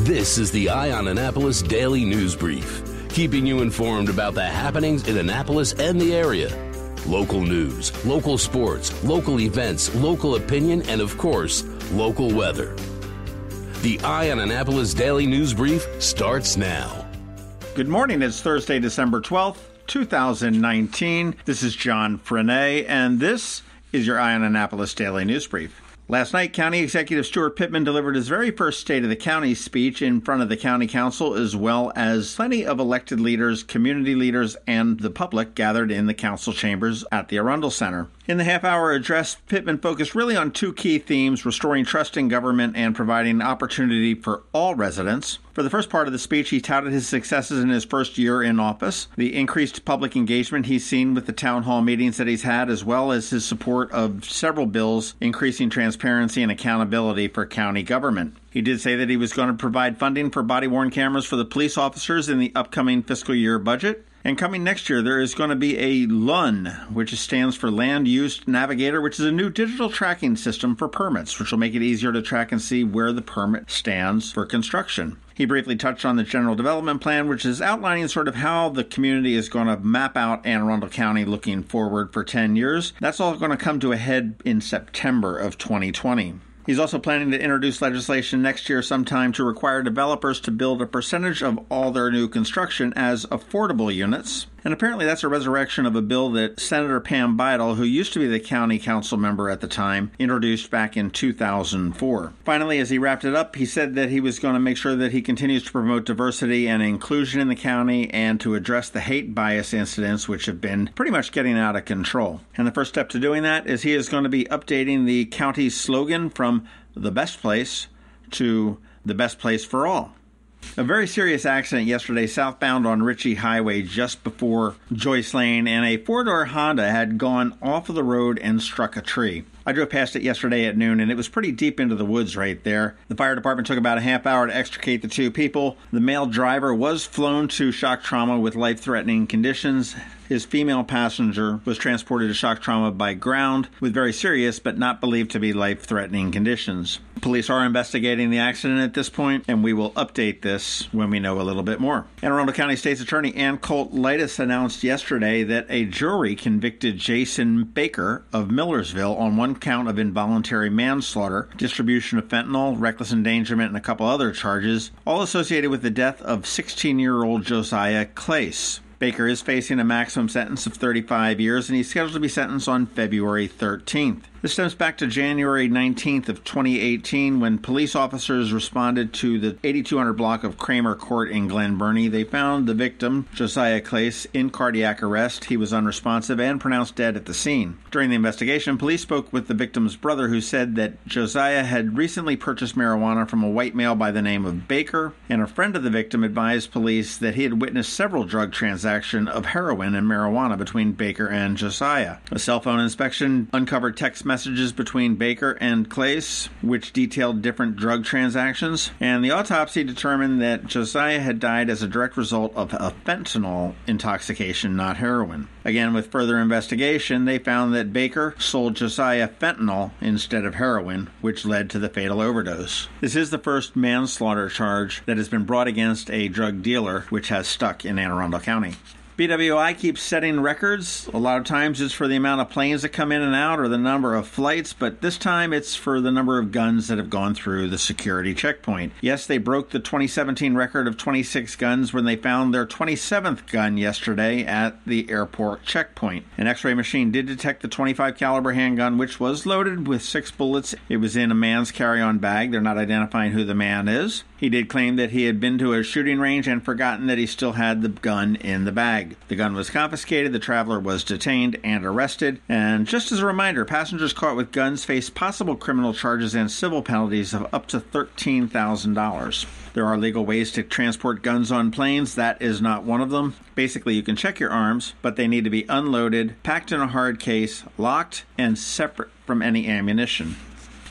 This is the Eye on Annapolis Daily News Brief, keeping you informed about the happenings in Annapolis and the area. Local news, local sports, local events, local opinion, and of course, local weather. The Eye on Annapolis Daily News Brief starts now. Good morning. It's Thursday, December 12th, 2019. This is John Frenaye, and this is your Eye on Annapolis Daily News Brief. Last night, County Executive Pittman delivered his very first State of the County speech in front of the County Council, as well as plenty of elected leaders, community leaders, and the public gathered in the council chambers at the Arnold Center. In the half-hour address, Pittman focused really on two key themes: restoring trust in government and providing opportunity for all residents. For the first part of the speech, he touted his successes in his first year in office, the increased public engagement he's seen with the town hall meetings that he's had, as well as his support of several bills increasing transparency and accountability for county government. He did say that he was going to provide funding for body-worn cameras for the police officers in the upcoming fiscal year budget. And coming next year, there is going to be a LUN, which stands for Land Use Navigator, which is a new digital tracking system for permits, which will make it easier to track and see where the permit stands for construction. He briefly touched on the general development plan, which is outlining sort of how the community is going to map out Anne Arundel County looking forward for 10 years. That's all going to come to a head in September of 2020. He's also planning to introduce legislation next year sometime to require developers to build a percentage of all their new construction as affordable units. And apparently that's a resurrection of a bill that Senator Pam Beidel, who used to be the county council member at the time, introduced back in 2004. Finally, as he wrapped it up, he said that he was going to make sure that he continues to promote diversity and inclusion in the county and to address the hate bias incidents, which have been pretty much getting out of control. And the first step to doing that is he is going to be updating the county's slogan from the best place to the best place for all. A very serious accident yesterday southbound on Ritchie Highway just before Joyce Lane, and a four-door Honda had gone off of the road and struck a tree. I drove past it yesterday at noon, and it was pretty deep into the woods right there. The fire department took about a half hour to extricate the two people. The male driver was flown to shock trauma with life-threatening conditions. His female passenger was transported to shock trauma by ground with very serious but not believed to be life-threatening conditions. Police are investigating the accident at this point, and we will update this when we know a little bit more. Anne Arundel County State's Attorney Ann Colt-Litis announced yesterday that a jury convicted Jason Baker of Millersville on one count of involuntary manslaughter, distribution of fentanyl, reckless endangerment, and a couple other charges, all associated with the death of 16-year-old Josiah Clace. Baker is facing a maximum sentence of 35 years, and he's scheduled to be sentenced on February 13th. This stems back to January 19th of 2018 when police officers responded to the 8200 block of Kramer Court in Glen Burnie. They found the victim, Josiah Clace, in cardiac arrest. He was unresponsive and pronounced dead at the scene. During the investigation, police spoke with the victim's brother, who said that Josiah had recently purchased marijuana from a white male by the name of Baker, and a friend of the victim advised police that he had witnessed several drug transactions of heroin and marijuana between Baker and Josiah. A cell phone inspection uncovered text messages between Baker and Clace, which detailed different drug transactions, and the autopsy determined that Josiah had died as a direct result of a fentanyl intoxication, not heroin. Again, with further investigation, they found that Baker sold Josiah fentanyl instead of heroin, which led to the fatal overdose. This is the first manslaughter charge that has been brought against a drug dealer, which has stuck in Anne Arundel County. BWI keeps setting records. A lot of times it's for the amount of planes that come in and out or the number of flights, but this time it's for the number of guns that have gone through the security checkpoint. Yes, they broke the 2017 record of 26 guns when they found their 27th gun yesterday at the airport checkpoint. An X-ray machine did detect the 25 caliber handgun, which was loaded with 6 bullets. It was in a man's carry-on bag. They're not identifying who the man is. He did claim that he had been to a shooting range and forgotten that he still had the gun in the bag. The gun was confiscated, the traveler was detained and arrested, and just as a reminder, passengers caught with guns face possible criminal charges and civil penalties of up to $13,000. There are legal ways to transport guns on planes. That is not one of them. Basically, you can check your arms, but they need to be unloaded, packed in a hard case, locked, and separate from any ammunition.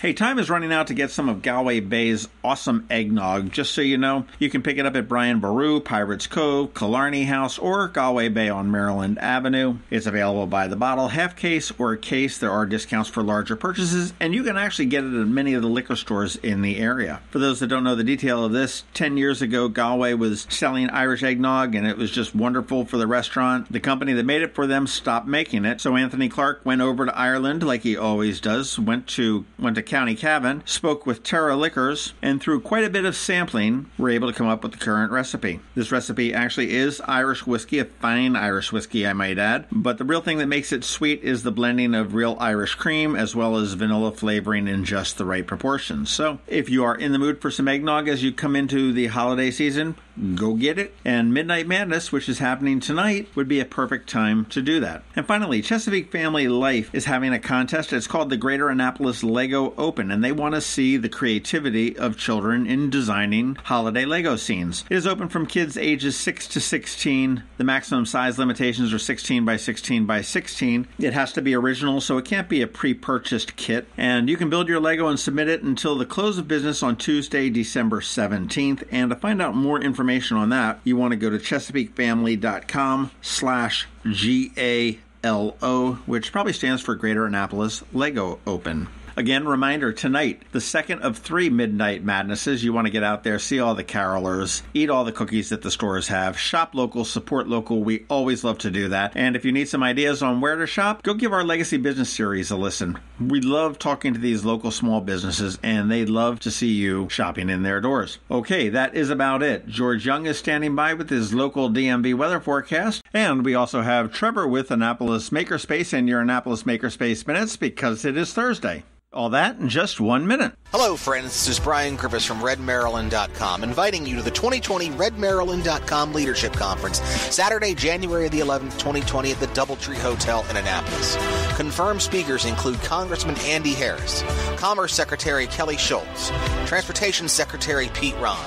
Hey, time is running out to get some of Galway Bay's awesome eggnog. Just so you know, you can pick it up at Brian Boru, Pirates Cove, Killarney House, or Galway Bay on Maryland Avenue. It's available by the bottle, half case, or a case. There are discounts for larger purchases, and you can actually get it at many of the liquor stores in the area. For those that don't know the detail of this, 10 years ago, Galway was selling Irish eggnog, and it was just wonderful for the restaurant. The company that made it for them stopped making it, so Anthony Clark went over to Ireland, like he always does, went to County Cavan, spoke with Terra Liquors, and through quite a bit of sampling, were able to come up with the current recipe. This recipe actually is Irish whiskey, a fine Irish whiskey, I might add, but the real thing that makes it sweet is the blending of real Irish cream as well as vanilla flavoring in just the right proportions. So, if you are in the mood for some eggnog as you come into the holiday season, go get it. And Midnight Madness, which is happening tonight, would be a perfect time to do that. And finally, Chesapeake Family Life is having a contest. It's called the Greater Annapolis Lego Open, and they want to see the creativity of children in designing holiday Lego scenes. It is open from kids ages 6 to 16. The maximum size limitations are 16 by 16 by 16. It has to be original, so it can't be a pre-purchased kit. And you can build your Lego and submit it until the close of business on Tuesday, December 17th. And to find out more information on that, you want to go to ChesapeakeFamily.com/GALO, which probably stands for Greater Annapolis Lego Open. Again, reminder, tonight, the second of 3 Midnight Madnesses. You want to get out there, see all the carolers, eat all the cookies that the stores have, shop local, support local. We always love to do that. And if you need some ideas on where to shop, go give our Legacy Business Series a listen. We love talking to these local small businesses, and they love to see you shopping in their doors. Okay, that is about it. George Young is standing by with his local DMV weather forecast. And we also have Trevor with Annapolis Makerspace and your Annapolis Makerspace Minutes, because it is Thursday. All that in just 1 minute. Hello, friends. This is Brian Griffiths from RedMaryland.com, inviting you to the 2020 RedMaryland.com Leadership Conference, Saturday, January the 11th, 2020, at the Doubletree Hotel in Annapolis. Confirmed speakers include Congressman Andy Harris, Commerce Secretary Kelly Schultz, Transportation Secretary Pete Ron,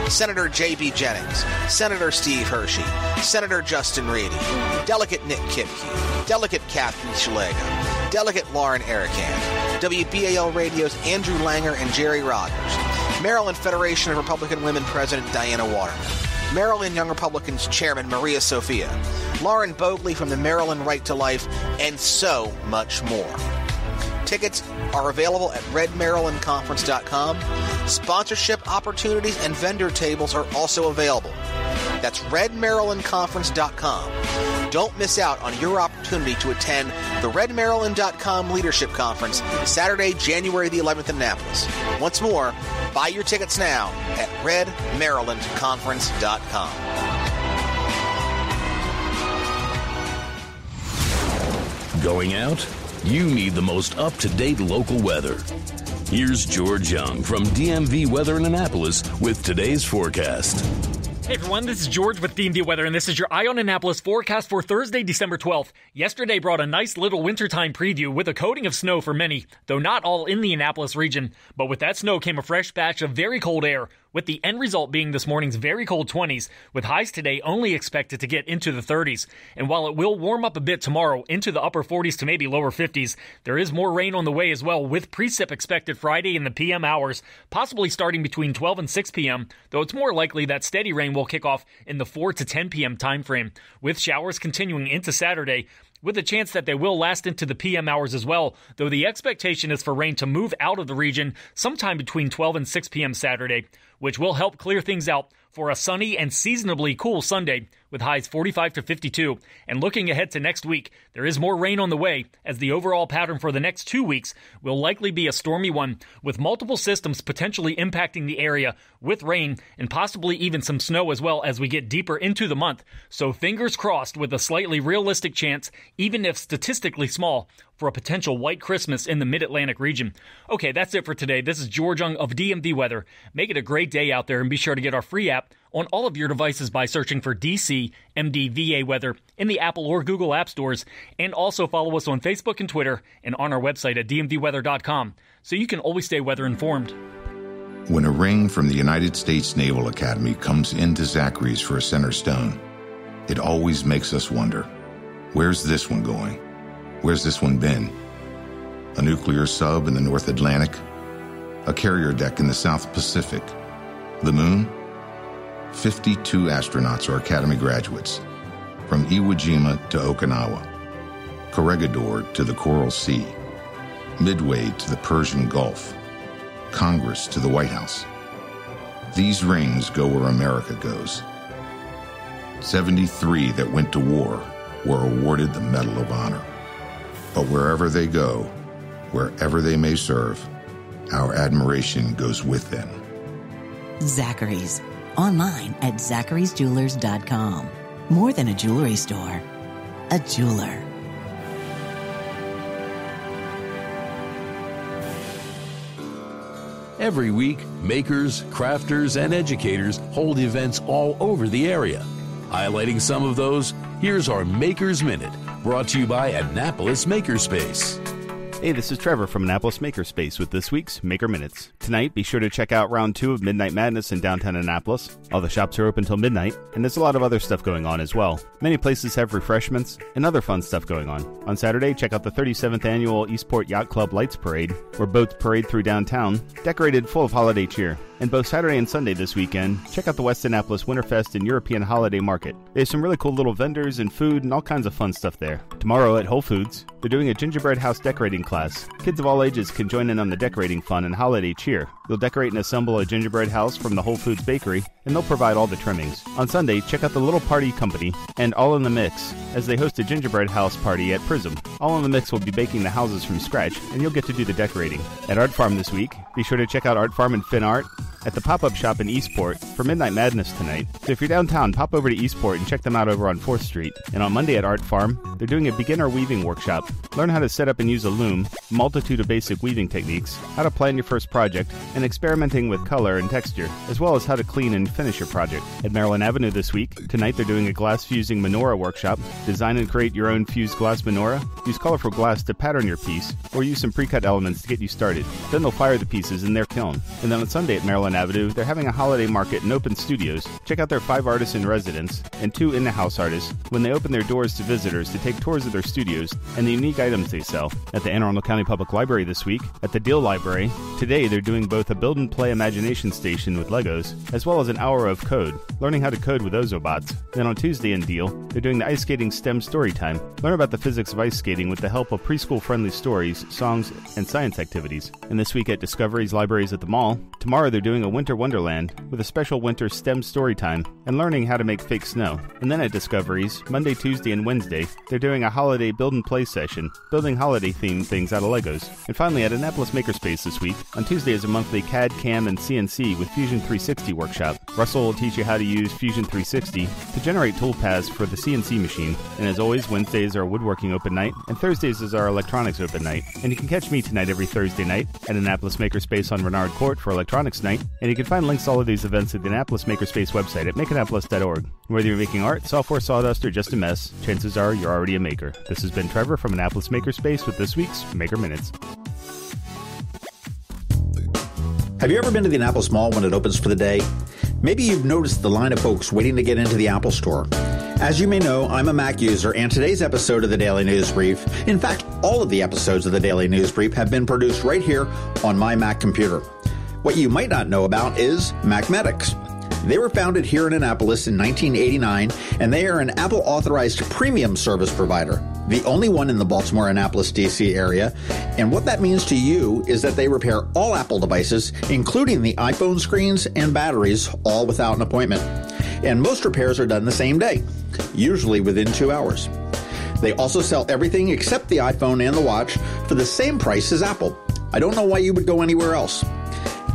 Senator J.B. Jennings, Senator Steve Hershey, Senator Justin Reedy, Delegate Nick Kipke, Delegate Kathy Shalago, Delegate Lauren Erican, WBAL Radio's Andrew Langer and Jerry Rogers, Maryland Federation of Republican Women President Diana Waterman, Maryland Young Republicans Chairman Maria Sophia, Lauren Bogley from the Maryland Right to Life, and so much more. Tickets are available at redmarylandconference.com. Sponsorship opportunities and vendor tables are also available. That's redmarylandconference.com. Don't miss out on your opportunity to attend the redmaryland.com Leadership Conference, Saturday, January the 11th in Annapolis. Once more, buy your tickets now at redmarylandconference.com. Going out? You need the most up-to-date local weather. Here's George Young from DMV Weather in Annapolis with today's forecast. Hey everyone, this is George with DMV Weather, and this is your Eye on Annapolis forecast for Thursday, December 12th. Yesterday brought a nice little wintertime preview with a coating of snow for many, though not all in the Annapolis region. But with that snow came a fresh batch of very cold air, with the end result being this morning's very cold 20s, with highs today only expected to get into the 30s. And while it will warm up a bit tomorrow into the upper 40s to maybe lower 50s, there is more rain on the way as well, with precip expected Friday in the PM hours, possibly starting between 12 and 6 p.m., though it's more likely that steady rain will kick off in the 4 to 10 p.m. time frame, with showers continuing into Saturday, with a chance that they will last into the PM hours as well, though the expectation is for rain to move out of the region sometime between 12 and 6 p.m. Saturday, which will help clear things out for a sunny and seasonably cool Sunday, with highs 45 to 52. And looking ahead to next week, there is more rain on the way, as the overall pattern for the next 2 weeks will likely be a stormy one, with multiple systems potentially impacting the area, with rain and possibly even some snow as well as we get deeper into the month. So fingers crossed, with a slightly realistic chance, even if statistically small, for a potential white Christmas in the Mid-Atlantic region. Okay, that's it for today. This is George Young of DMV Weather. Make it a great day out there, and be sure to get our free app on all of your devices by searching for DC MDVA Weather in the Apple or Google App Stores, and also follow us on Facebook and Twitter and on our website at dmvweather.com, so you can always stay weather informed. When a ring from the United States Naval Academy comes into Zachary's for a center stone, it always makes us wonder, where's this one going? Where's this one been? A nuclear sub in the North Atlantic? a carrier deck in the South Pacific. The moon? 52 astronauts are Academy graduates, from Iwo Jima to Okinawa, Corregidor to the Coral Sea, Midway to the Persian Gulf, Congress to the White House. These rings go where America goes. 73 that went to war were awarded the Medal of Honor. But wherever they go, wherever they may serve, our admiration goes with them. Zachary's. Online at zacharysjewelers.com. More than a jewelry store, a jeweler. Every week, makers, crafters, and educators hold events all over the area. Highlighting some of those, here's our Maker's Minute, brought to you by Annapolis Makerspace. Hey, this is Trevor from Annapolis Makerspace with this week's Maker Minutes. Tonight, be sure to check out round 2 of Midnight Madness in downtown Annapolis. All the shops are open till midnight, and there's a lot of other stuff going on as well. Many places have refreshments and other fun stuff going on. On Saturday, check out the 37th Annual Eastport Yacht Club Lights Parade, where boats parade through downtown, decorated full of holiday cheer. And both Saturday and Sunday this weekend, check out the West Annapolis Winterfest and European Holiday Market. There's some really cool little vendors and food and all kinds of fun stuff there. Tomorrow at Whole Foods, they're doing a gingerbread house decorating class. Kids of all ages can join in on the decorating fun and holiday cheer. You'll decorate and assemble a gingerbread house from the Whole Foods bakery, and they'll provide all the trimmings. On Sunday, check out the Little Party Company and All in the Mix, as they host a gingerbread house party at Prism. All in the Mix will be baking the houses from scratch, and you'll get to do the decorating. At Art Farm this week, be sure to check out Art Farm and Fin Art at the pop-up shop in Eastport for Midnight Madness tonight. So if you're downtown, pop over to Eastport and check them out over on 4th Street. And on Monday at Art Farm, they're doing a beginner weaving workshop. Learn how to set up and use a loom, a multitude of basic weaving techniques, how to plan your first project, and experimenting with color and texture, as well as how to clean and finish your project. At Maryland Avenue this week, tonight they're doing a glass fusing menorah workshop. Design and create your own fused glass menorah, use colorful glass to pattern your piece, or use some pre-cut elements to get you started. Then they'll fire the pieces in their kiln. And then on Sunday at Maryland Avenue, they're having a holiday market and open studios. Check out their 5 artists in residence and 2 in-the-house artists when they open their doors to visitors to take tours of their studios and the unique items they sell. At the Anne Arundel County Public Library this week, at the Deal Library, today they're doing both a build and play imagination station with Legos, as well as an hour of code, learning how to code with Ozobots. Then on Tuesday in Deal, they're doing the ice skating STEM story time. Learn about the physics of ice skating with the help of preschool-friendly stories, songs, and science activities. And this week at Discovery's Libraries at the Mall, tomorrow they're doing a Winter Wonderland with a special winter STEM story time and learning how to make fake snow. And then at Discovery's, Monday, Tuesday, and Wednesday, they're doing a holiday build and play session, building holiday-themed things out of Legos. And finally, at Annapolis Makerspace this week, on Tuesday is a monthly CAD, CAM, and CNC with Fusion 360 workshop. Russell will teach you how to use Fusion 360 to generate toolpaths for the CNC machine. And as always, Wednesdays are woodworking open night, and Thursdays is our electronics open night. And you can catch me tonight every Thursday night at Annapolis Makerspace on Renard Court for electronics night. And you can find links to all of these events at the Annapolis Makerspace website at makeannapolis.org. Whether you're making art, software, sawdust, or just a mess, chances are you're already a maker. This has been Trevor from Annapolis Makerspace with this week's Maker Minutes. Have you ever been to the Annapolis Mall when it opens for the day? Maybe you've noticed the line of folks waiting to get into the Apple Store. As you may know, I'm a Mac user, and today's episode of the Daily News Brief, in fact, all of the episodes of the Daily News Brief have been produced right here on my Mac computer. What you might not know about is Macmedics. They were founded here in Annapolis in 1989, and they are an Apple-authorized premium service provider, the only one in the Baltimore, Annapolis, D.C. area. And what that means to you is that they repair all Apple devices, including the iPhone screens and batteries, all without an appointment. And most repairs are done the same day, usually within 2 hours. They also sell everything except the iPhone and the watch for the same price as Apple. I don't know why you would go anywhere else.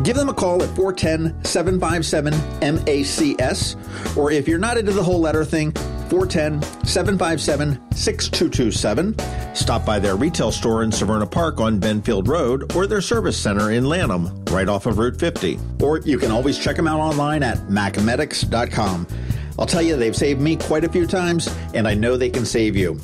Give them a call at 410-757-MACS, or if you're not into the whole letter thing, 410-757-6227. Stop by their retail store in Severna Park on Benfield Road, or their service center in Lanham, right off of Route 50. Or you can always check them out online at macmedics.com. I'll tell you, they've saved me quite a few times, and I know they can save you.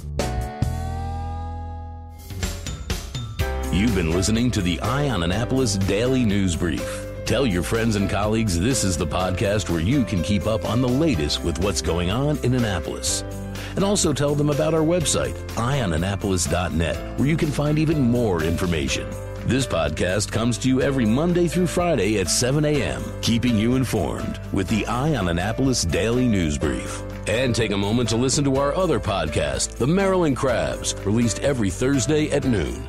You've been listening to the Eye on Annapolis Daily News Brief. Tell your friends and colleagues this is the podcast where you can keep up on the latest with what's going on in Annapolis. And also tell them about our website, eyeonannapolis.net, where you can find even more information. This podcast comes to you every Monday through Friday at 7 a.m., keeping you informed with the Eye on Annapolis Daily News Brief. And take a moment to listen to our other podcast, The Maryland Crabs, released every Thursday at noon.